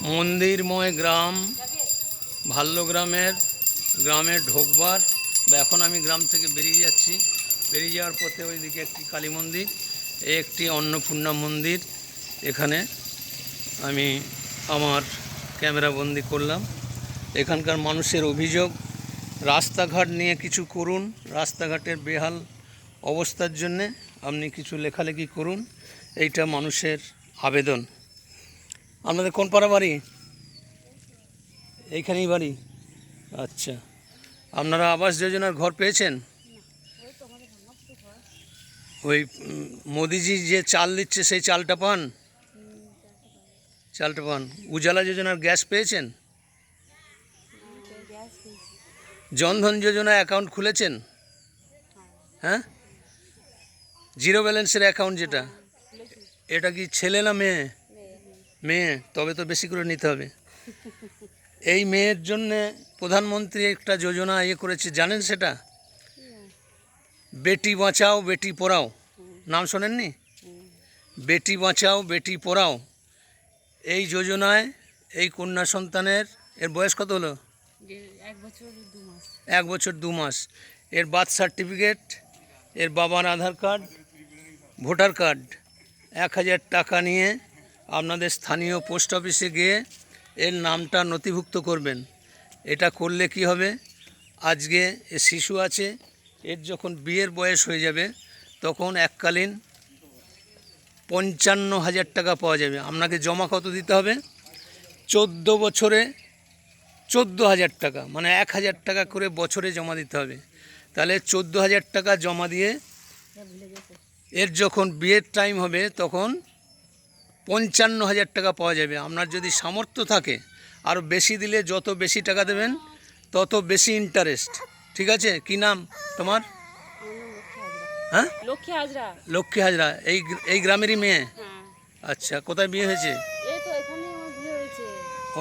মন্দিরময় গ্রাম ভাল্যগ্রামের গ্রামে ঢোকবার বা এখন আমি গ্রাম থেকে বেরিয়ে যাচ্ছি। বেরিয়ে যাওয়ার পথে ওইদিকে একটি কালী মন্দির, একটি অন্নপূর্ণা মন্দির। এখানে আমি আমার ক্যামেরা বন্দি করলাম। এখানকার মানুষের অভিযোগ, রাস্তাঘাট নিয়ে কিছু করুন, রাস্তাঘাটের বেহাল অবস্থার জন্যে আপনি কিছু লেখালেখি করুন, এইটা মানুষের আবেদন। আপনাদের কোন পাড়া বাড়ি? এইখানেই বাড়ি। আচ্ছা, আপনারা আবাস যোজনার ঘর পেয়েছেন? ওই মোদিজি যে চাল দিচ্ছে সেই চালটা পান? চালটা পান। উজালা যোজনার গ্যাস পেয়েছেন? জনধন যোজনা অ্যাকাউন্ট খুলেছেন? হ্যাঁ, জিরো ব্যালেন্সের অ্যাকাউন্ট যেটা, এটা কি ছেলে না মেয়ে? মেয়ে, তবে তো বেশি করে নিতে হবে। এই মেয়ের জন্যে প্রধানমন্ত্রী একটা যোজনা করেছে, জানেন সেটা? বেটি বাঁচাও বেটি পড়াও, নাম শোনেননি? বেটি বাঁচাও বেটি পড়াও, এই যোজনায় এই কন্যা সন্তানের, এর বয়স কত হলো? 1 বছর 2 মাস। এর বার্থ সার্টিফিকেট, এর বাবার আধার কার্ড, ভোটার কার্ড, 1000 টাকা নিয়ে আপনাদের স্থানীয় পোস্ট অফিসে গিয়ে এর নামটা নথিভুক্ত করবেন। এটা করলে কি হবে, আজকে এ শিশু আছে, এর যখন বিয়ের বয়স হয়ে যাবে তখন এককালীন 55,000 টাকা পাওয়া যাবে। আপনাকে জমা কত দিতে হবে? 14 বছরে 14,000 টাকা, মানে 1,000 টাকা করে বছরে জমা দিতে হবে। তাহলে 14,000 টাকা জমা দিয়ে এর যখন বিয়ের টাইম হবে তখন 55,000 টাকা পাওয়া যাবে। আপনার যদি সামর্থ্য থাকে আরও বেশি দিলে, যত বেশি টাকা দেবেন তত বেশি ইন্টারেস্ট। ঠিক আছে? কি নাম তোমার? হ্যাঁ, লক্ষ্মী হাজরা। এই গ্রামেরই মেয়ে? আচ্ছা, কোথায় বিয়ে হয়েছে?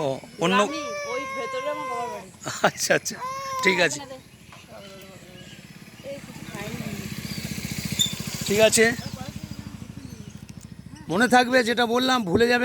ও, অন্য? আচ্ছা আচ্ছা, ঠিক আছে, ঠিক আছে, মনে থাকবে যেটা বললাম, ভুলে যাবেন।